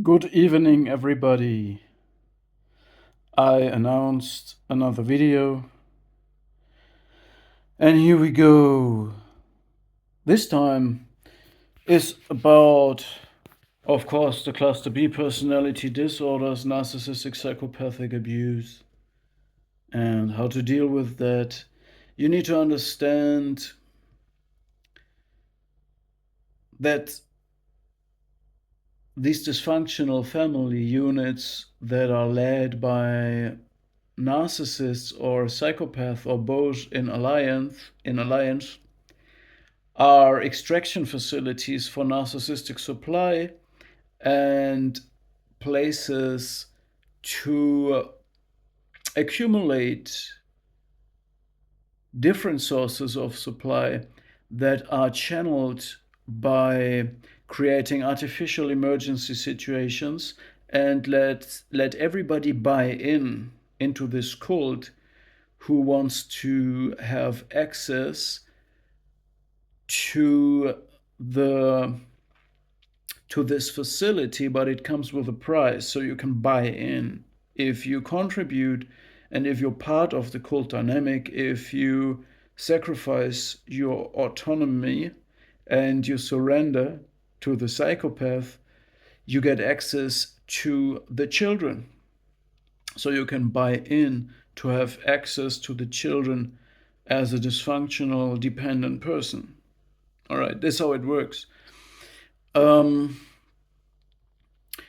Good evening, everybody. I announced another video, and here we go. This time is about, of course, the cluster B personality disorders, narcissistic psychopathic abuse, and how to deal with that. You need to understand that these dysfunctional family units that are led by narcissists or psychopath or both in alliance are extraction facilities for narcissistic supply and places to accumulate different sources of supply that are channeled by creating artificial emergency situations and let everybody buy into this cult who wants to have access to the to this facility, but it comes with a price, so you can buy in. If you contribute and if you're part of the cult dynamic, if you sacrifice your autonomy and you surrender to the psychopath, you get access to the children. So you can buy in to have access to the children as a dysfunctional, dependent person. All right, this is how it works. Um,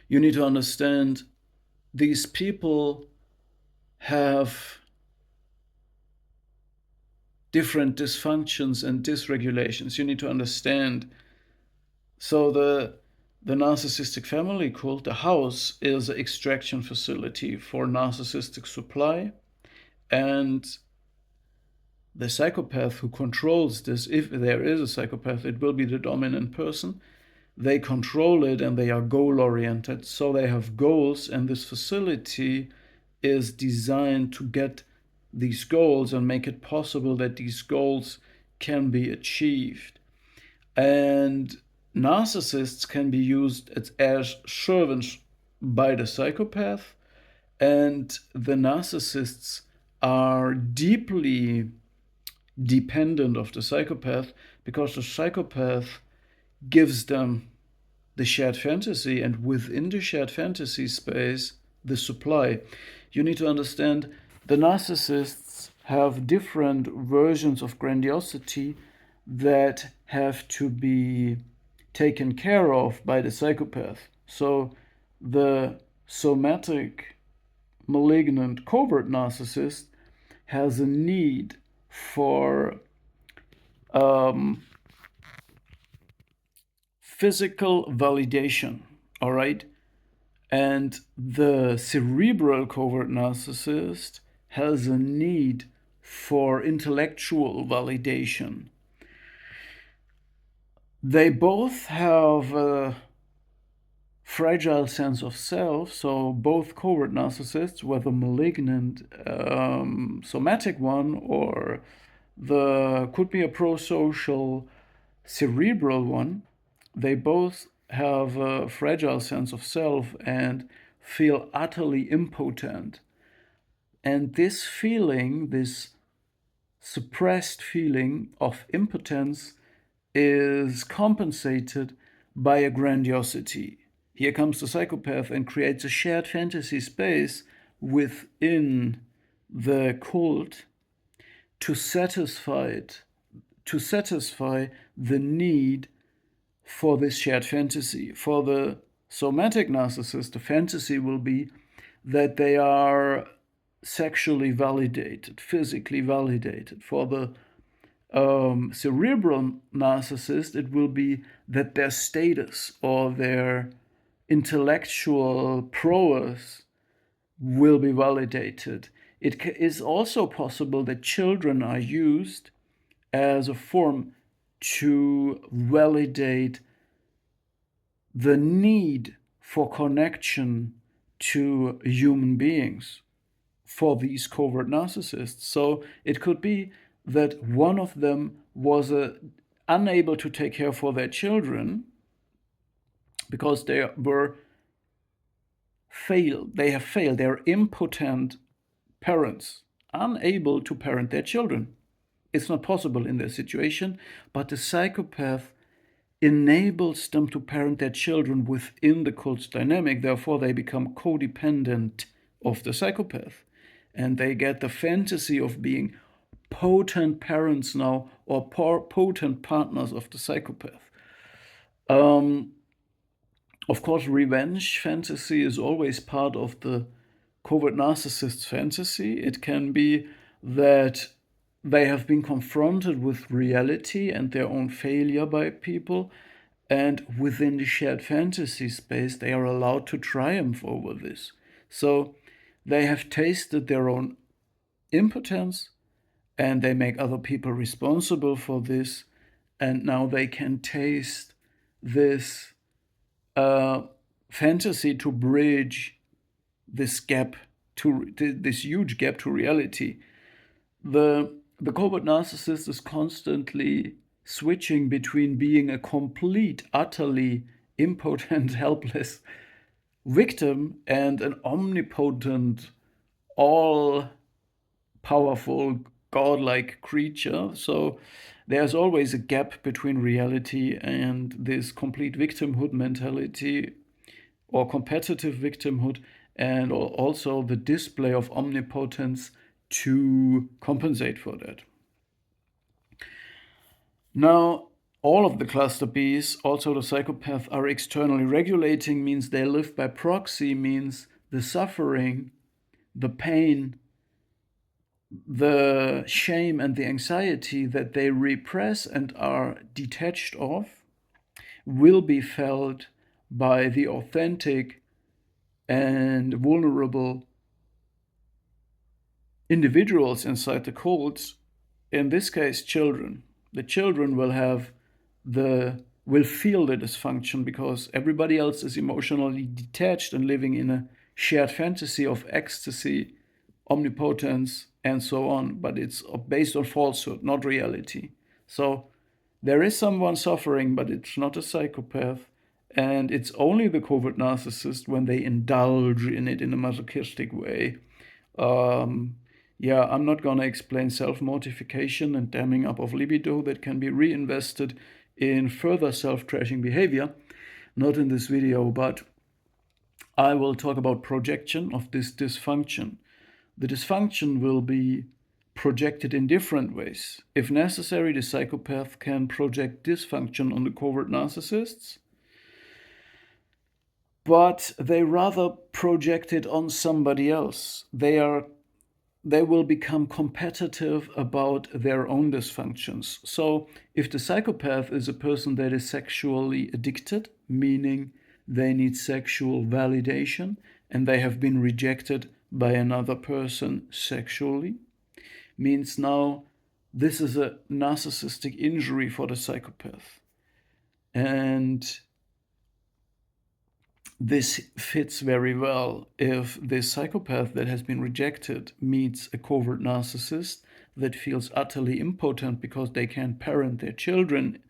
you need to understand these people have different dysfunctions and dysregulations. You need to understand. So the narcissistic family cult, the house, is an extraction facility for narcissistic supply, and the psychopath who controls this, if there is a psychopath, it will be the dominant person. They control it and they are goal oriented, so they have goals, and this facility is designed to get these goals and make it possible that these goals can be achieved. And narcissists can be used as servants by the psychopath, and the narcissists are deeply dependent of the psychopath because the psychopath gives them the shared fantasy, and within the shared fantasy space, the supply. You need to understand the narcissists have different versions of grandiosity that have to be taken care of by the psychopath. So the somatic, malignant, covert narcissist has a need for um, physical validation, all right? And the cerebral covert narcissist has a need for intellectual validation. They both have a fragile sense of self, so both covert narcissists, whether malignant somatic one or the could be a pro-social cerebral one, they both have a fragile sense of self and feel utterly impotent. And this feeling, this suppressed feeling of impotence, is compensated by a grandiosity. Here comes the psychopath and creates a shared fantasy space within the cult to satisfy the need for this shared fantasy. For the somatic narcissist, the fantasy will be that they are sexually validated, physically validated. For the cerebral narcissist, it will be that their status or their intellectual prowess will be validated. It is also possible that children are used as a form to validate the need for connection to human beings for these covert narcissists. So it could be that one of them was unable to take care for their children because they were They have failed. They are impotent parents, unable to parent their children. It's not possible in their situation, but the psychopath enables them to parent their children within the cult's dynamic. Therefore, they become codependent of the psychopath. And they get the fantasy of being potent parents now, or potent partners of the psychopath. Of course, revenge fantasy is always part of the covert narcissist's fantasy. It can be that they have been confronted with reality and their own failure by people, and within the shared fantasy space, they are allowed to triumph over this. So they have tasted their own impotence, and they make other people responsible for this, and now they can taste this fantasy to bridge this gap, to this huge gap to reality. The covert narcissist is constantly switching between being a complete, utterly impotent, helpless victim and an omnipotent, all-powerful, godlike creature. So there's always a gap between reality and this complete victimhood mentality, or competitive victimhood, and also the display of omnipotence to compensate for that. Now, all of the cluster Bs, also the psychopath, are externally regulating, means they live by proxy, means the suffering, the pain, the shame and the anxiety that they repress and are detached of will be felt by the authentic and vulnerable individuals inside the cults, in this case children. The children will feel the dysfunction because everybody else is emotionally detached and living in a shared fantasy of ecstasy, omnipotence, and so on, but it's based on falsehood, not reality. So there is someone suffering, but it's not a psychopath, and it's only the covert narcissist when they indulge in it in a masochistic way. I'm not going to explain self-mortification and damming up of libido that can be reinvested in further self-trashing behavior, not in this video, but I will talk about projection of this dysfunction. The dysfunction will be projected in different ways. If necessary, the psychopath can project dysfunction on the covert narcissists, but they rather project it on somebody else. They will become competitive about their own dysfunctions. So if the psychopath is a person that is sexually addicted, meaning they need sexual validation and they have been rejected by another person sexually, means now this is a narcissistic injury for the psychopath. And this fits very well if this psychopath that has been rejected meets a covert narcissist that feels utterly impotent because they can't parent their children.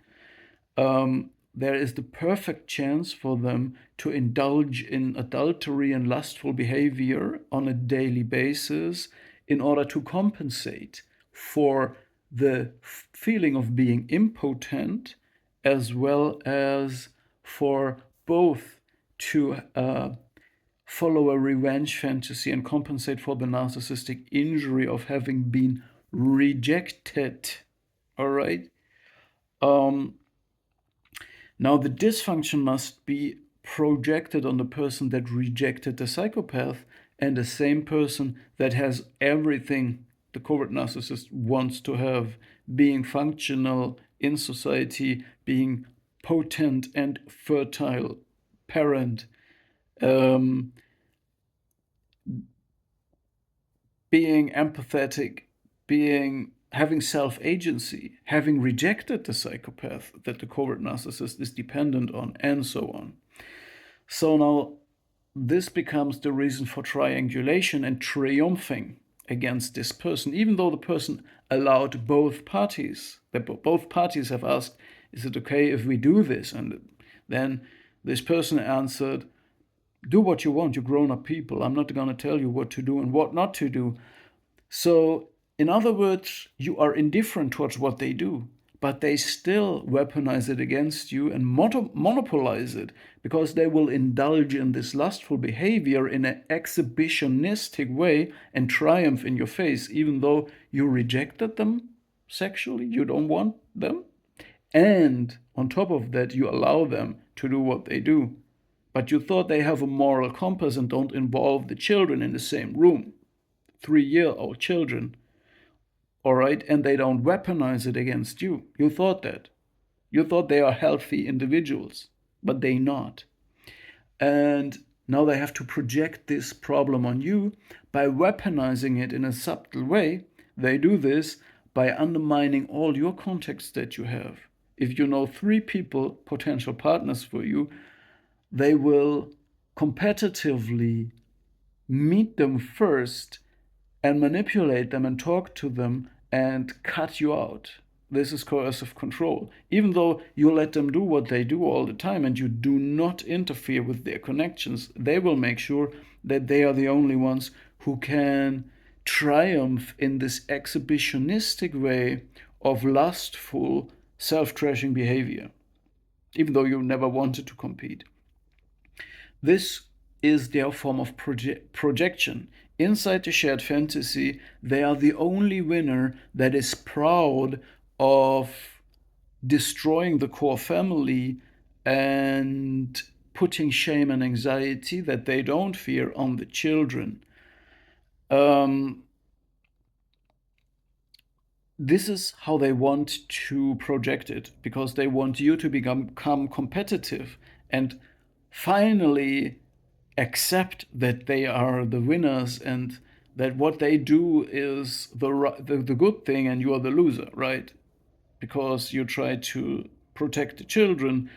There is the perfect chance for them to indulge in adultery and lustful behavior on a daily basis in order to compensate for the feeling of being impotent, as well as for both to follow a revenge fantasy and compensate for the narcissistic injury of having been rejected. All right? Now, the dysfunction must be projected on the person that rejected the psychopath, and the same person that has everything the covert narcissist wants to have, being functional in society, being potent and fertile parent, being empathetic, having self-agency, having rejected the psychopath that the covert narcissist is dependent on, and so on. So now this becomes the reason for triangulation and triumphing against this person, even though the person allowed both parties, that both parties have asked, is it okay if we do this? And then this person answered, Do what you want, you grown-up people. I'm not going to tell you what to do and what not to do. So, in other words, you are indifferent towards what they do, but they still weaponize it against you and monopolize it, because they will indulge in this lustful behavior in an exhibitionistic way and triumph in your face, even though you rejected them sexually, you don't want them. And on top of that, you allow them to do what they do. But you thought they have a moral compass and don't involve the children in the same room. 3-year-old children, all right, and they don't weaponize it against you. You thought that. You thought they are healthy individuals, but they not. And now they have to project this problem on you by weaponizing it in a subtle way. They do this by undermining all your contacts that you have. If you know 3 people, potential partners for you, they will competitively meet them first and manipulate them and talk to them and cut you out. This is coercive control. Even though you let them do what they do all the time and you do not interfere with their connections, they will make sure that they are the only ones who can triumph in this exhibitionistic way of lustful, self-trashing behavior, even though you never wanted to compete. This is their form of projection. Inside the shared fantasy, they are the only winner that is proud of destroying the core family and putting shame and anxiety that they don't fear on the children. This is how they want to project it, because they want you to become competitive and finally accept that they are the winners and that what they do is the good thing and you are the loser, right? Because you try to protect the children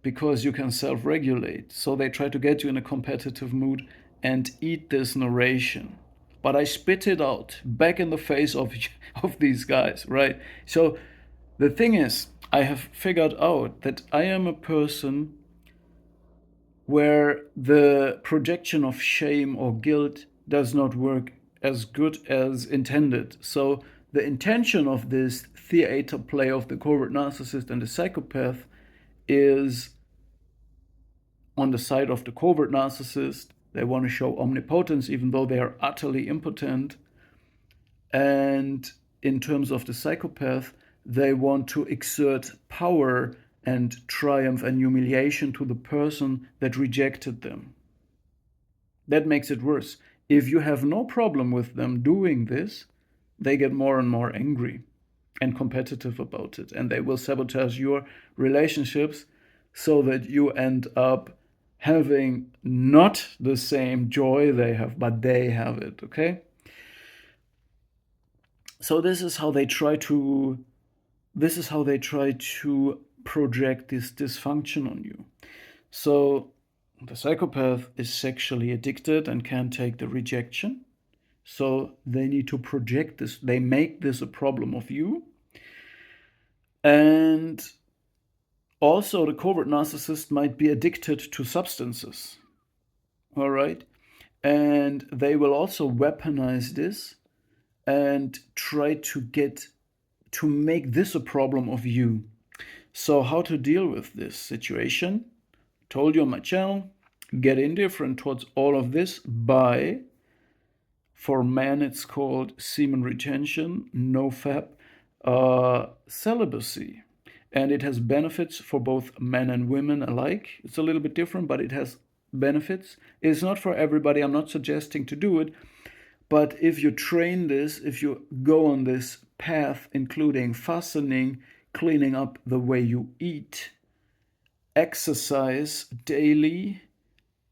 because you can self-regulate. So they try to get you in a competitive mood and eat this narration. But I spit it out back in the face of these guys, right? So the thing is, I have figured out that I am a person where the projection of shame or guilt does not work as good as intended. So the intention of this theater play of the covert narcissist and the psychopath is on the side of the covert narcissist. They want to show omnipotence even though they are utterly impotent. And in terms of the psychopath, they want to exert power and triumph and humiliation to the person that rejected them. That makes it worse. If you have no problem with them doing this, they get more and more angry and competitive about it, and they will sabotage your relationships so that you end up having not the same joy they have, but they have it, okay? So this is how they try to project this dysfunction on you. So the psychopath is sexually addicted and can't take the rejection. So they need to project this. They make this a problem of you. And also the covert narcissist might be addicted to substances. All right? And they will also weaponize this and try to make this a problem of you. So how to deal with this situation? Told you on my channel, get indifferent towards all of this by, for men it's called semen retention, nofap, celibacy. And it has benefits for both men and women alike. It's a little bit different, but it has benefits. It's not for everybody. I'm not suggesting to do it. But if you train this, if you go on this path, including fastening, cleaning up the way you eat, exercise daily,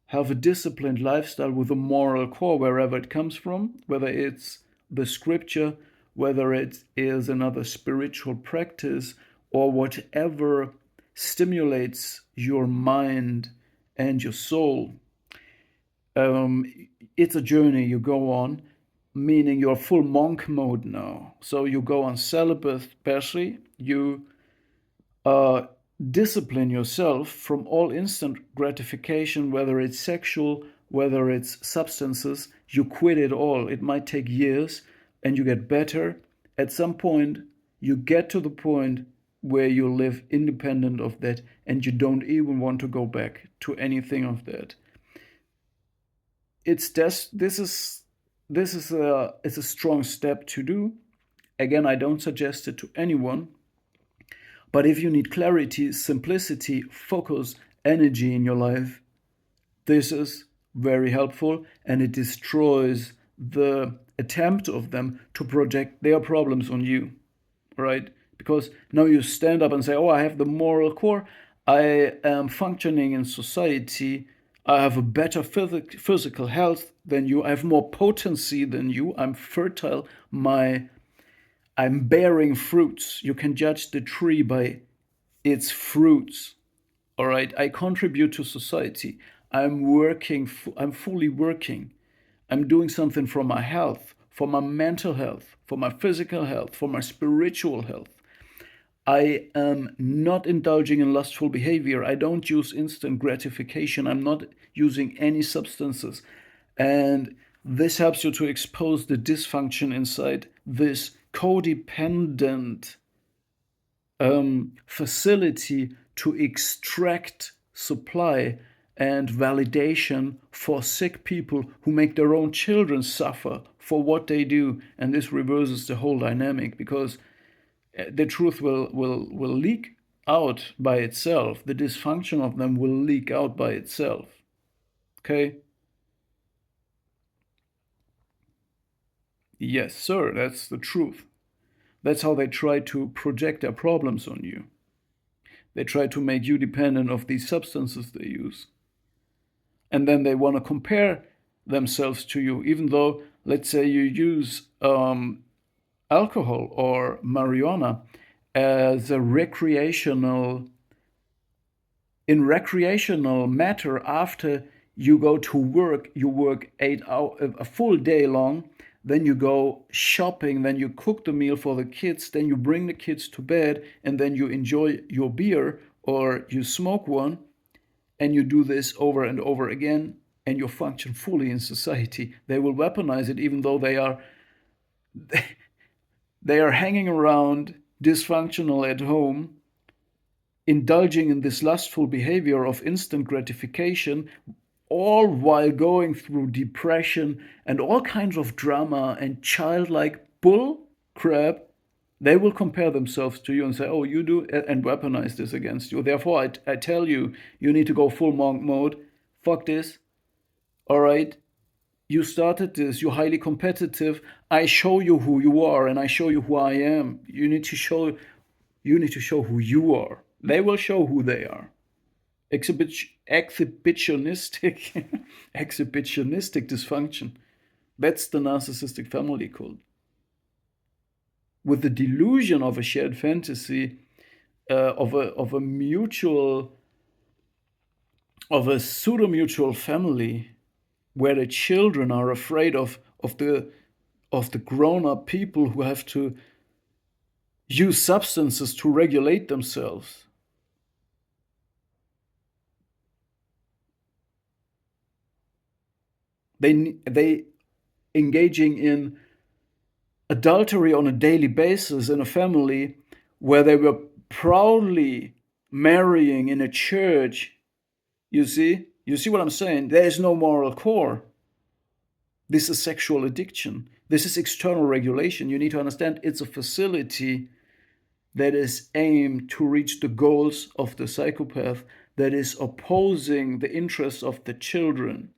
have a disciplined lifestyle with a moral core wherever it comes from, whether it's the scripture, whether it is another spiritual practice, or whatever stimulates your mind and your soul. It's a journey you go on, meaning you're full monk mode now. So you go on celibate, especially. You discipline yourself from all instant gratification, whether it's sexual, whether it's substances. You quit it all. It might take years and you get better. At some point, you get to the point where you live independent of that and you don't even want to go back to anything of that. It's just, it's a strong step to do. Again, I don't suggest it to anyone. But if you need clarity, simplicity, focus, energy in your life, this is very helpful, and it destroys the attempt of them to project their problems on you, right? Because now you stand up and say, oh, I have the moral core, I am functioning in society, I have a better physical health than you, I have more potency than you, I'm fertile, I'm bearing fruits. You can judge the tree by its fruits. All right, I contribute to society. I'm working, I'm fully working. I'm doing something for my health, for my mental health, for my physical health, for my spiritual health. I am not indulging in lustful behavior. I don't use instant gratification. I'm not using any substances. And this helps you to expose the dysfunction inside this codependent facility to extract supply and validation for sick people who make their own children suffer for what they do. And this reverses the whole dynamic, because the truth will leak out by itself. The dysfunction of them will leak out by itself. Okay? Yes, sir, that's the truth. That's how they try to project their problems on you. They try to make you dependent of these substances they use. And then they want to compare themselves to you, even though, let's say, you use alcohol or marijuana as a recreational matter. After you go to work, you work 8 hours, a full day long, then you go shopping, then you cook the meal for the kids, then you bring the kids to bed, and then you enjoy your beer or you smoke one, and you do this over and over again, and you function fully in society. They will weaponize it, even though they are hanging around dysfunctional at home, indulging in this lustful behavior of instant gratification, all while going through depression and all kinds of drama and childlike bull crap. They will compare themselves to you and say, oh, you do, and weaponize this against you. Therefore, I tell you, you need to go full monk mode. Fuck this. All right? You started this. You're highly competitive. I show you who you are, and I show you who I am. You need to show who you are. They will show who they are. Exhibitionistic dysfunction. That's the narcissistic family cult. With the delusion of a shared fantasy, of a pseudo-mutual family, where the children are afraid of the grown-up people who have to use substances to regulate themselves. They engaging in adultery on a daily basis in a family where they were proudly marrying in a church. You see what I'm saying? There is no moral core. This is sexual addiction. This is external regulation. You need to understand it's a facility that is aimed to reach the goals of the psychopath, that is opposing the interests of the children.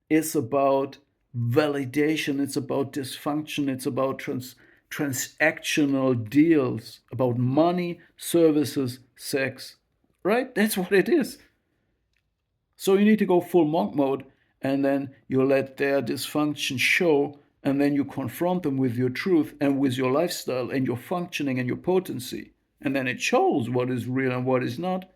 It's about validation, it's about dysfunction, it's about transactional deals, about money, services, sex, right? That's what it is. So you need to go full monk mode, and then you let their dysfunction show, and then you confront them with your truth and with your lifestyle and your functioning and your potency. And then it shows what is real and what is not.